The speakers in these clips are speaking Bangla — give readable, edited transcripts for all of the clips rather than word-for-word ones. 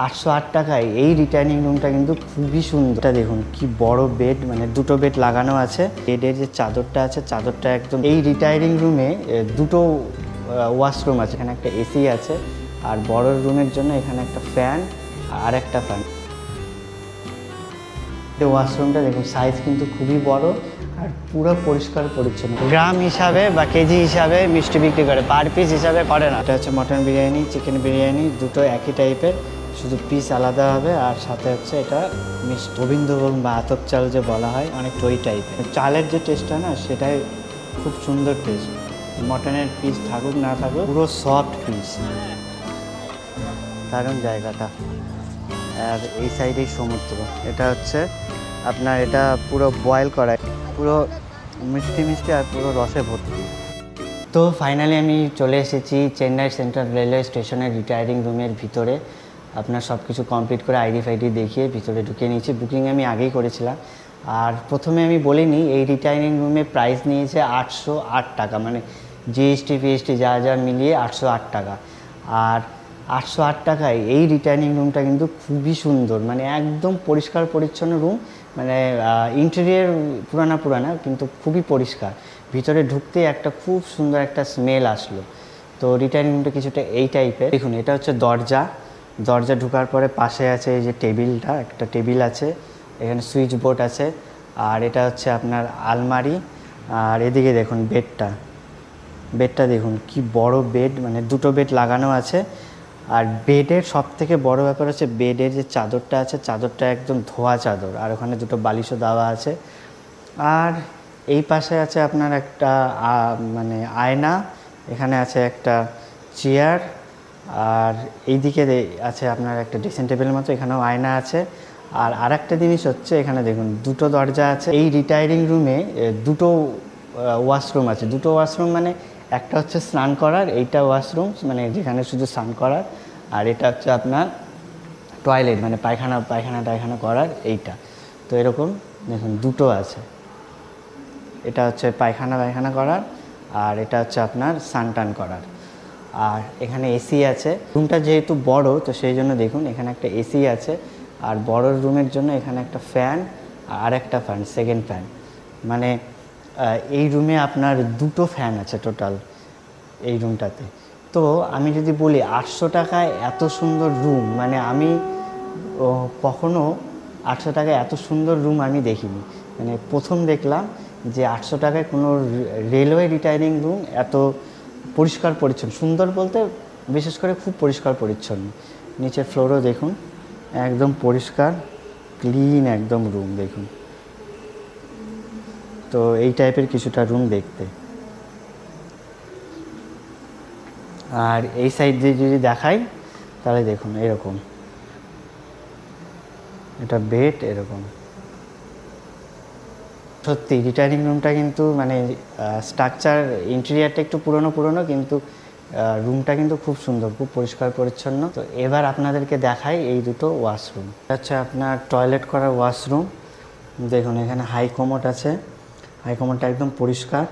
808 টাকায় এই রিটার্নিং রুমটা কিন্তু খুবই সুন্দর। দেখুন কি বড় বেড, মানে দুটো বেড লাগানো আছে। বেডের যে চাদরটা আছে, চাদরটা একদম এই রিটায়ারিং রুমে দুটো ওয়াশরুম আছে। এখানে একটা এসি আছে, আর বড় রুমের জন্য এখানে একটা ফ্যান আর একটা ফ্যান। ওয়াশরুমটা দেখুন সাইজ কিন্তু খুবই বড় আর পুরো পরিষ্কার পরিচ্ছন্ন। গ্রাম হিসাবে বা কেজি হিসাবে মিষ্টি বিক্রি করে, পার পিস হিসাবে করে না। এটা হচ্ছে মটন বিরিয়ানি, চিকেন বিরিয়ানি, দুটো একই টাইপের, শুধু পিস আলাদা হবে। আর সাথে হচ্ছে এটা মিষ্টি গোবিন্দভোগ বা আতপ চাল যে বলা হয়, অনেক ওই টাইপের। চালের যে টেস্টটা না, সেটাই খুব সুন্দর টেস্ট। মটনের পিস থাকুক না থাকুক, পুরো সফট পিস। দারুণ জায়গাটা। আর এই সাইডেই সমুদ্র। এটা হচ্ছে আপনার, এটা পুরো বয়েল করা, পুরো মিষ্টি মিষ্টি আর পুরো রসে ভর্তি। তো ফাইনালি আমি চলে এসেছি চেন্নাই সেন্ট্রাল রেলওয়ে স্টেশনের রিটায়ারিং রুমের ভিতরে। আপনার সব কিছু কমপ্লিট করে আইডি ফাইডি দেখিয়ে ভিতরে ঢুকে নিয়েছি। বুকিং আমি আগেই করেছিলাম। আর প্রথমে আমি বলিনি, এই রিটায়ারিং রুমে প্রাইস নিয়েছে 808 টাকা, মানে জিএসটি ফিএসটি যা যা মিলিয়ে 808 টাকা। আর 808 টাকায় এই রিটায়ারিং রুমটা কিন্তু খুবই সুন্দর, মানে একদম পরিষ্কার পরিচ্ছন্ন রুম। মানে ইন্টেরিয়ার পুরানা কিন্তু খুবই পরিষ্কার। ভিতরে ঢুকতে একটা খুব সুন্দর একটা স্মেল আসলো। তো রিটায়ারিং রুমটা কিছুটা এই টাইপের। দেখুন, এটা হচ্ছে দরজা ঢোকার পরে পাশে আছে এই যে টেবিলটা, একটা টেবিল আছে, এখানে সুইচ বোর্ড আছে। আর এটা হচ্ছে আপনার আলমারি। আর এদিকে দেখুন বেডটা দেখুন কি বড় বেড, মানে দুটো বেড লাগানো আছে। আর বেডের সব থেকে বড় ব্যাপার হচ্ছে বেডের যে চাদরটা আছে, চাদরটা একদম ধোয়া চাদর। আর ওখানে দুটো বালিশও দেওয়া আছে। আর এই পাশে আছে আপনার একটা মানে আয়না, এখানে আছে একটা চেয়ার। আর এইদিকে আছে আপনার একটা ড্রেসিং টেবিলের মতো, এখানেও আয়না আছে। আর আরেকটা জিনিস হচ্ছে, এখানে দেখুন দুটো দরজা আছে। এই রিটায়ারিং রুমে দুটো ওয়াশরুম আছে। দুটো ওয়াশরুম মানে একটা হচ্ছে স্নান করার, এইটা ওয়াশরুম মানে যেখানে শুধু স্নান করার। আর এটা হচ্ছে আপনার টয়লেট, মানে পায়খানা করার এইটা। তো এরকম দেখুন দুটো আছে। এটা হচ্ছে পায়খানা করার, আর এটা হচ্ছে আপনার স্নান করার। আর এখানে এসি আছে। রুমটা যেহেতু বড়, তো সেই জন্য দেখুন এখানে একটা এসি আছে। আর বড় রুমের জন্য এখানে একটা ফ্যান আর একটা ফ্যান, সেকেন্ড ফ্যান। মানে এই রুমে আপনার দুটো ফ্যান আছে টোটাল এই রুমটাতে। তো আমি যদি বলি 800 টাকায় এত সুন্দর রুম, মানে আমি কখনো 800 টাকায় এত সুন্দর রুম আমি দেখিনি। মানে প্রথম দেখলাম যে 800 টাকায় কোনো রেলওয়ে রিটায়ারিং রুম এত পরিষ্কার পরিচ্ছন্ন। সুন্দর বলতে বিশেষ করে খুব পরিষ্কার পরিচ্ছন্ন। নিচের ফ্লোরও দেখুন একদম পরিষ্কার ক্লিন একদম রুম দেখুন। তো এই টাইপের কিছুটা রুম দেখতে। আর এই সাইড দিয়ে যদি দেখাই তাহলে দেখুন এরকম, এটা বেড এরকম। সত্যি রিটায়ারিং রুমটা কিন্তু মানে স্ট্রাকচার ইন্টেরিয়ারটা একটু পুরনো কিন্তু রুমটা কিন্তু খুব সুন্দর, খুব পরিষ্কার পরিচ্ছন্ন। তো এবার আপনাদেরকে দেখাই এই দুটো ওয়াশরুম। আচ্ছা, আপনার টয়লেট করার ওয়াশরুম দেখুন, এখানে হাই কমোড আছে, হাই কমোডটা একদম পরিষ্কার।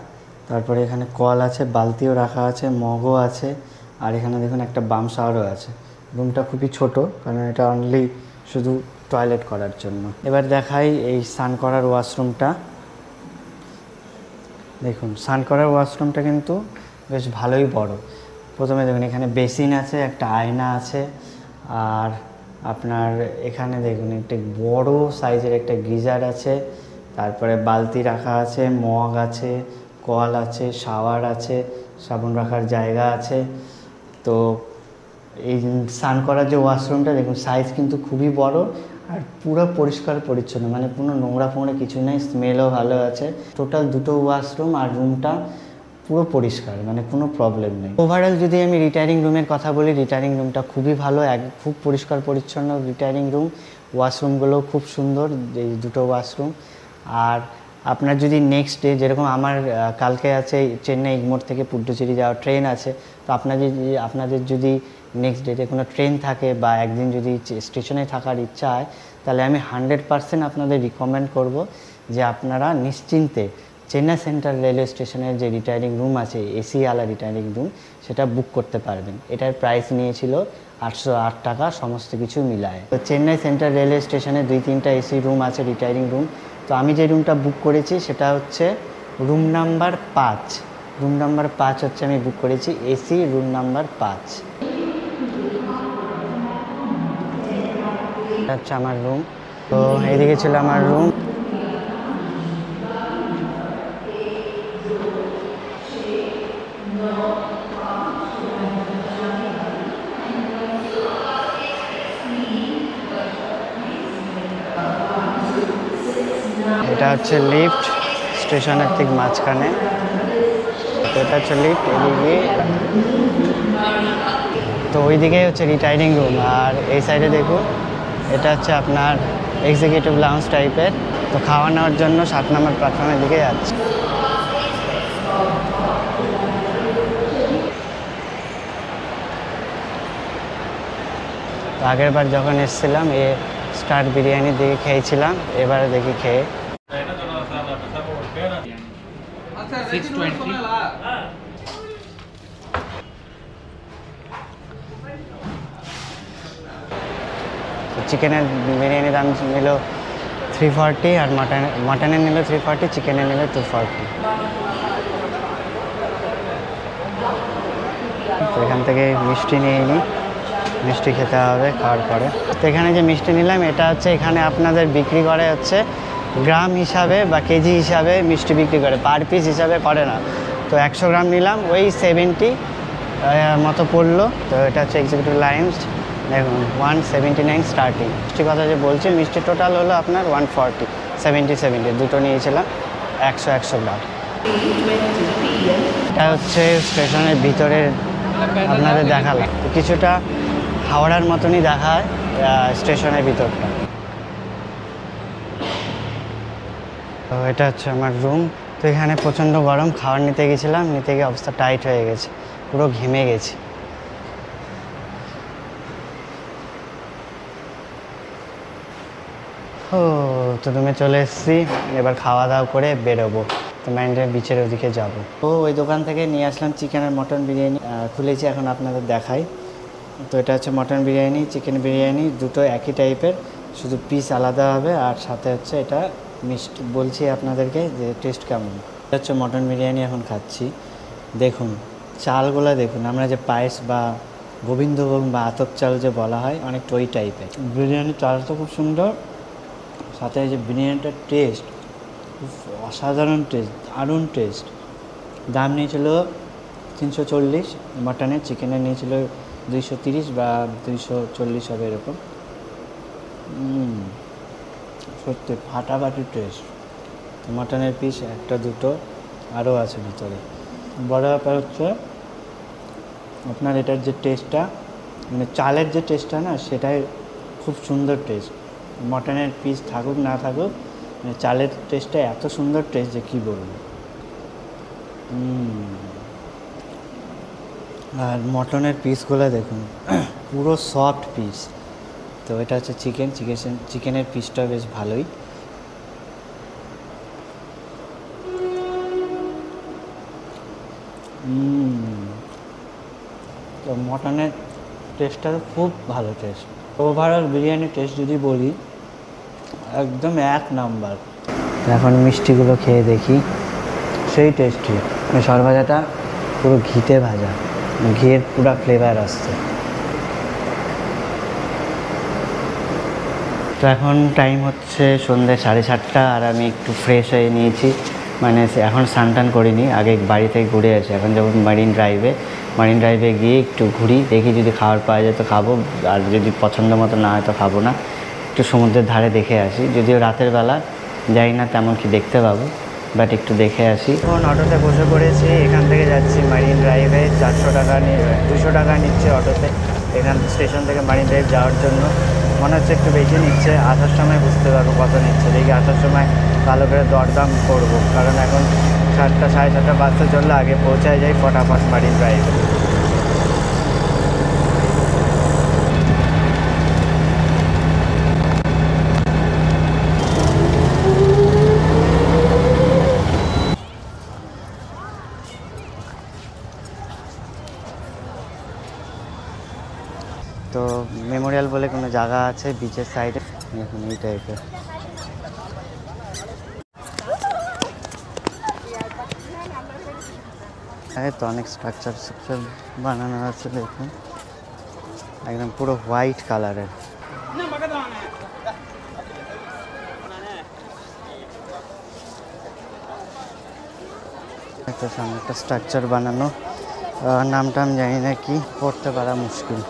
তারপরে এখানে কল আছে, বালতিও রাখা আছে, মগও আছে। আর এখানে দেখুন একটা বাম শাওয়ারও আছে। রুমটা খুবই ছোট, কারণ এটা অনলি শুধু টয়লেট করার জন্য। এবার দেখাই এই স্নান করার ওয়াশরুমটা। দেখুন স্নান করার ওয়াশরুমটা কিন্তু বেশ ভালোই বড়। প্রথমে দেখুন এখানে বেসিন আছে, একটা আয়না আছে। আর আপনার এখানে দেখুন একটা বড় সাইজের একটা গিজার আছে। তারপরে বালতি রাখা আছে, মগ আছে, কল আছে, শাওয়ার আছে, সাবান রাখার জায়গা আছে। তো এই স্নান করার যে ওয়াশরুমটা দেখুন সাইজ কিন্তু খুবই বড় আর পুরো পরিষ্কার পরিচ্ছন্ন, মানে কোনো নোংরা ফোংরা কিছু নেই। স্মেলও ভালো আছে। টোটাল দুটো ওয়াশরুম আর রুমটা পুরো পরিষ্কার, মানে কোনো প্রবলেম নেই। ওভারঅল যদি আমি রিটায়ারিং রুমের কথা বলি, রিটায়ারিং রুমটা খুবই ভালো, খুব পরিষ্কার পরিচ্ছন্ন রিটায়ারিং রুম। ওয়াশরুমগুলো খুব সুন্দর, এই দুটো ওয়াশরুম। আর আপনার যদি নেক্সট ডে, যেরকম আমার কালকে আছে চেন্নাই ইগমোর থেকে পুডুচেরি যাওয়ার ট্রেন আছে, তো আপনাদের যদি নেক্সট ডেটে কোনো ট্রেন থাকে বা একদিন যদি স্টেশনে থাকার ইচ্ছা হয়, তাহলে আমি 100% আপনাদের রিকমেন্ড করব যে আপনারা নিশ্চিন্তে চেন্নাই সেন্ট্রাল রেলওয়ে স্টেশনের যে রিটায়ারিং রুম আছে, এসি ওয়ালা রিটায়ারিং রুম, সেটা বুক করতে পারবেন। এটার প্রাইস নিয়েছিল 808 টাকা সমস্ত কিছু মিলায়। তো চেন্নাই সেন্ট্রাল রেলওয়ে স্টেশনে 2-3টা এসি রুম আছে, রিটায়ারিং রুম। তো আমি যে রুমটা বুক করেছি সেটা হচ্ছে রুম নাম্বার 5। রুম নাম্বার 5 হচ্ছে আমি বুক করেছি, এসি রুম নাম্বার 5। এটা হচ্ছে আমার রুম। তো এইদিকে ছিল আমার রুম। এটা হচ্ছে লিফট, স্টেশনের ঠিক মাঝখানে। এটা হচ্ছে লিফট এদিকে। তো ওইদিকে হচ্ছে রিটায়ারিং রুম, আর এই সাইডে দেখুন এটা হচ্ছে আপনার এক্সিকিউটিভ লাউঞ্জ টাইপের। তো খাওয়া নেওয়ার জন্য 7 নম্বর প্ল্যাটফর্মের দিকে যাচ্ছে। তো আগের বার যখন এসেছিলাম স্টার বিরিয়ানি দিয়ে খেয়েছিলাম, এবারে দেখি খেয়ে। চিকেনের বিরিয়ানির দাম নিল 340, আর মাটনের নিল 340, চিকেনের নিল 240। তো এখান থেকে মিষ্টি নিয়ে নিই, মিষ্টি খেতে হবে খাওয়ার পরে। তো এখানে যে মিষ্টি নিলাম এটা হচ্ছে এখানে আপনাদের বিক্রি করে হচ্ছে গ্রাম হিসাবে বা কেজি হিসাবে মিষ্টি বিক্রি করে, পার পিস হিসাবে করে না। তো 100 গ্রাম নিলাম, ওই 70 মতো পড়লো। তো এটা হচ্ছে এক্সিকিউটিভ লাউঞ্জ, দেখুন 179 স্টার্টিং। মিষ্টি কথা যে বলছি, মিষ্টি টোটাল হলো আপনার 140, 70 দুটো নিয়েছিলাম 100 গ্রাম। এটা হচ্ছে স্টেশনের ভিতরের আপনাদের দেখালাম, কিছুটা হাওড়ার মতনই দেখায় স্টেশনের ভিতরটা। তো এটা হচ্ছে আমার রুম। তো এখানে প্রচণ্ড গরম, খাবার নিতে গেছিলাম, নিতে গিয়ে অবস্থা টাইট হয়ে গেছে, পুরো ঘেমে গেছি। ও তো রুমে চলে এসেছি, এবার খাওয়া দাওয়া করে বেরোবো। তো ম্যারিন বিচের ওদিকে যাবো। তো ওই দোকান থেকে নিয়ে আসলাম চিকেন আর মটন বিরিয়ানি, খুলেছি এখন আপনাদের দেখাই। তো এটা হচ্ছে মটন বিরিয়ানি, চিকেন বিরিয়ানি দুটো একই টাইপের, শুধু পিস আলাদা হবে। আর সাথে হচ্ছে এটা মিষ্টি। বলছি আপনাদেরকে যে টেস্ট কেমন। এটা হচ্ছে মটন বিরিয়ানি এখন খাচ্ছি। দেখুন চালগুলো দেখুন, আমরা যে পায়েস বা গোবিন্দভোগ বা আতপ চাল যে বলা হয়, অনেকটা ওই টাইপের। বিরিয়ানির চালটা খুব সুন্দর, সাথে যে বিরিয়ানিটার টেস্ট খুব অসাধারণ টেস্ট, দারুণ টেস্ট। দাম নিয়েছিল 340 মটনের, চিকেনের নিয়েছিল 230 বা 240 হবে এরকম। সত্যি ফাটাফাটি টেস্ট। মটনের পিস একটা দুটো আরও আছে ভিতরে। বড় ব্যাপার হচ্ছে আপনার এটার যে টেস্টটা, মানে চালের যে টেস্টটা না, সেটাই খুব সুন্দর টেস্ট। মটনের পিস থাকুক না থাকুক, মানে চালের টেস্টটা এত সুন্দর টেস্ট যে কী বলবো। আর মটনের পিসগুলো দেখুন পুরো সফট পিস। তো এটা হচ্ছে চিকেনের পিসটা বেশ ভালোই। তো মটনের টেস্টটা খুব ভালো টেস্ট। ওভারঅল বিরিয়ানির টেস্ট যদি বলি, একদম 1 নাম্বার। এখন মিষ্টিগুলো খেয়ে দেখি, সেই টেস্টি। সরভাজাটা পুরো ঘিতে ভাজা, ঘিয়ের পুরো ফ্লেভার আসছে। তো এখন টাইম হচ্ছে সন্ধ্যে 7:30, আর আমি একটু ফ্রেশ হয়ে নিয়েছি, মানে এখন স্নান করিনি, আগে বাড়ি থেকে ঘুরে আসি। এখন যাবো মারিন ড্রাইভে গিয়ে একটু ঘুরি, দেখি যদি খাবার পাওয়া যায় তো খাবো, আর যদি পছন্দ মতো না হয় তো খাবো না। একটু সমুদ্রের ধারে দেখে আসি, যদিও রাতের বেলা যাই না তেমন কি দেখতে পাবো, বাট একটু দেখে আসি। এখন অটোতে বসে পড়েছি, এখান থেকে যাচ্ছি মারিন ড্রাইভে। 400 টাকা 200 টাকা নিচ্ছে অটোতে এখান স্টেশন থেকে মারিন ড্রাইভ যাওয়ার জন্য। মনে হচ্ছে একটু বেশি নিচ্ছে, আসার সময় বুঝতে পারবো কত নিচ্ছে। দেখি আসার সময় ভালো করে দরদাম করবো, কারণ এখন 7টা 7:30 বাজতে চললে আগে পৌঁছায় যাই ফটাফট মারিন ড্রাইভে। তো জায়গা আছে বিচের সাইডে, দেখুন এই টাইপের। তো অনেক স্ট্রাকচার বানানো আছে, দেখুন একদম পুরো হোয়াইট কালারের। একটা সামনে একটা স্ট্রাকচার বানানো, নামটা আমি জানি না, কি পড়তে পারা মুশকিল।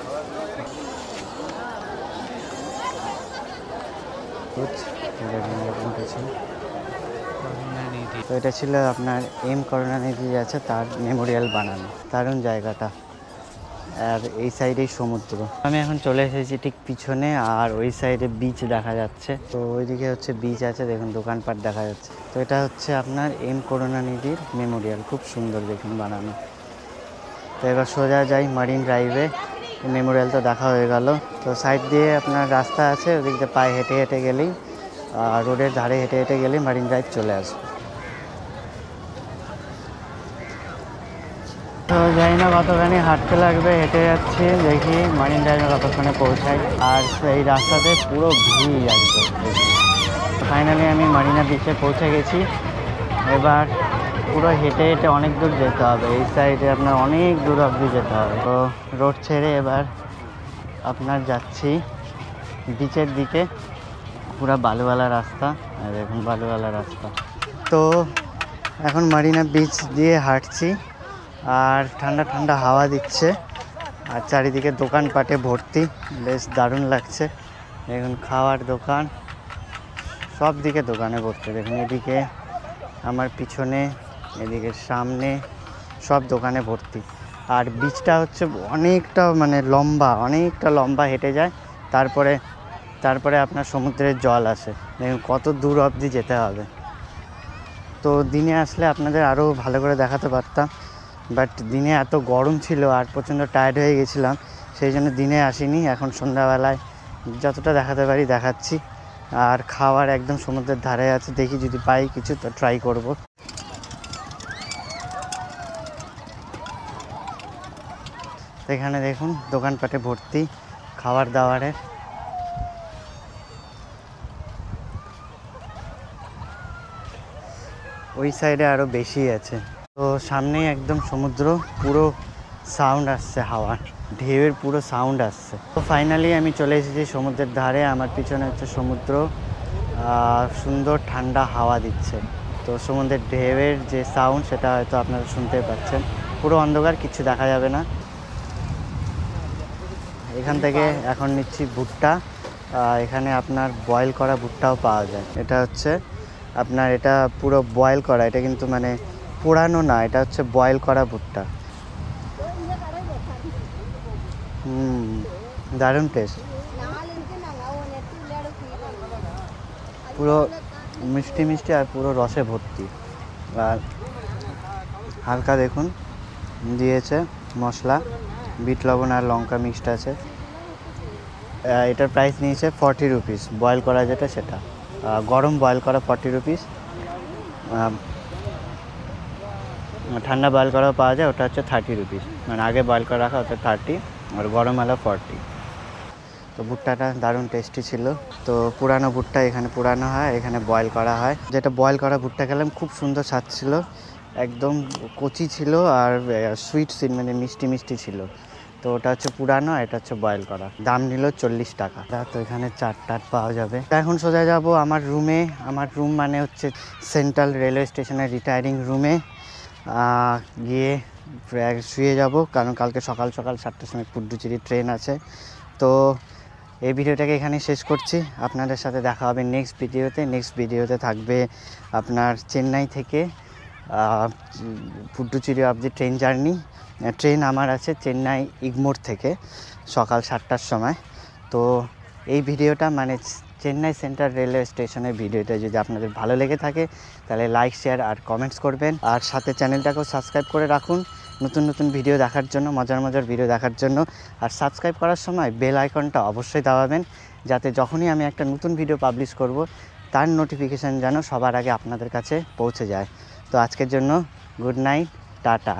তো এটা ছিল আপনার এম করুণানিধি আছে তার মেমোরিয়াল বানানো, দারুণ জায়গাটা। আর এই সাইডেই সমুদ্র। আমি এখন চলে এসেছি ঠিক পিছনে, আর ওই সাইডে বিচ দেখা যাচ্ছে। তো ওইদিকে হচ্ছে বিচ আছে, দেখুন দোকানপাট দেখা যাচ্ছে। তো এটা হচ্ছে আপনার এম করুণানিধির মেমোরিয়াল, খুব সুন্দর দেখুন বানানো। তো এবার সোজা যাই মারিন ড্রাইভে। মেমোরিয়াল তো দেখা হয়ে গেল। তো সাইড দিয়ে আপনার রাস্তা আছে, ওদিক দিয়ে পায়ে হেঁটে হেঁটে গেলেই, রোডের ধারে হেঁটে হেঁটে গেলেই মারিন ড্রাইভ চলে আসবে। তো জানি না কতখানি হাঁটতে লাগবে, হেঁটে যাচ্ছি, দেখি মারিন ড্রাইভে কতক্ষণে পৌঁছাই। আর এই রাস্তাতে পুরো ভিড় একদম। ফাইনালি আমি মারিনা বিচে পৌঁছে গেছি। এবার পুরো হেঁটে হেঁটে অনেক দূর যেতে হবে, এই সাইডে আপনার অনেক দূর অবধি যেতে হবে। তো রোড ছেড়ে এবার আপনার যাচ্ছি বিচের দিকে, পুরো বালুওয়ালা রাস্তা, আর দেখুন বালুওয়ালা রাস্তা। তো এখন মারিনা বিচ দিয়ে হাঁটছি, আর ঠান্ডা ঠান্ডা হাওয়া দিচ্ছে, আর চারিদিকে দোকানপাটে ভর্তি, বেশ দারুণ লাগছে। দেখুন খাওয়ার দোকান, সব দিকে দোকানে ভর্তি। দেখুন এদিকে আমার পিছনে, এদিকে সামনে, সব দোকানে ভর্তি। আর বিচটা হচ্ছে অনেকটা মানে অনেকটা লম্বা হেঁটে যায়, তারপরে আপনার সমুদ্রের জল আসে। দেখুন কত দূর অবধি যেতে হবে। তো দিনে আসলে আপনাদের আরও ভালো করে দেখাতে পারতাম, বাট দিনে এত গরম ছিল আর প্রচণ্ড টায়ার্ড হয়ে গেছিলাম, সেই জন্য দিনে আসিনি। এখন সন্ধ্যাবেলায় যতটা দেখাতে পারি দেখাচ্ছি। আর খাওয়ার একদম সমুদ্রের ধারে আছে, দেখি যদি পাই কিছু তো ট্রাই করব। এখানে দেখুন দোকানপাটে ভর্তি খাবার দাবারের। ওই সাইডে আরও বেশি আছে। তো সামনেই একদম সমুদ্র, পুরো সাউন্ড আসছে, হাওয়ার ঢেউয়ের পুরো সাউন্ড আসছে। তো ফাইনালি আমি চলে এসেছি সমুদ্রের ধারে। আমার পিছনে হচ্ছে সমুদ্র, সুন্দর ঠান্ডা হাওয়া দিচ্ছে। তো সমুদ্রের ঢেউয়ের যে সাউন্ড সেটা হয়তো আপনারা শুনতে পাচ্ছেন। পুরো অন্ধকার, কিছু দেখা যাবে না। এখান থেকে এখন নিচ্ছি ভুট্টা। এখানে আপনার বয়েল করা ভুট্টাও পাওয়া যায়। এটা হচ্ছে আপনার, এটা পুরো বয়েল করা, এটা কিন্তু মানে পোড়ানো না, এটা হচ্ছে বয়েল করা ভুট্টা। দারুণ টেস্ট, পুরো মিষ্টি মিষ্টি আর পুরো রসে ভর্তি। আর হালকা দেখুন দিয়েছে মশলা, বিট লবণ আর লঙ্কা মিক্সড আছে। এটার প্রাইস নিয়েছে 40 রুপিস, বয়েল করা যেটা সেটা, গরম বয়েল করা 40 রুপিস। ঠান্ডা বয়েল করাও পাওয়া যায়, ওটা হচ্ছে 30 রুপিস, মানে আগে বয়েল করে রাখা, ওটা 30, আর গরম হলো 40। তো ভুট্টাটা দারুণ টেস্টি ছিল। তো পুরানো ভুট্টা এখানে পুরানো হয়, এখানে বয়েল করা হয়। যেটা বয়েল করা ভুট্টা খেলাম, খুব সুন্দর স্বাদ ছিল, একদম কচি ছিল আর সুইট মানে মিষ্টি মিষ্টি ছিল। তো ওটা হচ্ছে পুরানো, এটা হচ্ছে বয়েল করা। দাম নিল 40 টাকা। তো এখানে চাট পাওয়া যাবে। এখন সোজা যাব আমার রুমে। আমার রুম মানে হচ্ছে সেন্ট্রাল রেলওয়ে স্টেশনের রিটায়ারিং রুমে। গিয়ে শুয়ে যাব, কারণ কালকে সকাল 7টার সময় পুডুচেরি ট্রেন আছে। তো এই ভিডিওটাকে এখানে শেষ করছি। আপনাদের সাথে দেখা হবে নেক্সট ভিডিওতে থাকবে আপনার চেন্নাই থেকে পুডুচেরি অবধি ট্রেন জার্নি। ট্রেন আমার আছে চেন্নাই ইগমোর থেকে সকাল 7টার সময়। তো এই ভিডিওটা মানে চেন্নাই সেন্ট্রাল রেলওয়ে স্টেশনের ভিডিওটা যদি আপনাদের ভালো লেগে থাকে তাহলে লাইক, শেয়ার আর কমেন্টস করবেন। আর সাথে চ্যানেলটাকেও সাবস্ক্রাইব করে রাখুন নতুন ভিডিও দেখার জন্য, মজার ভিডিও দেখার জন্য। আর সাবস্ক্রাইব করার সময় বেল আইকনটা অবশ্যই দাবাবেন, যাতে যখনই আমি একটা নতুন ভিডিও পাবলিশ করব তার নোটিফিকেশান যেন সবার আগে আপনাদের কাছে পৌঁছে যায়। তো আজকের জন্য গুড নাইট, টাটা।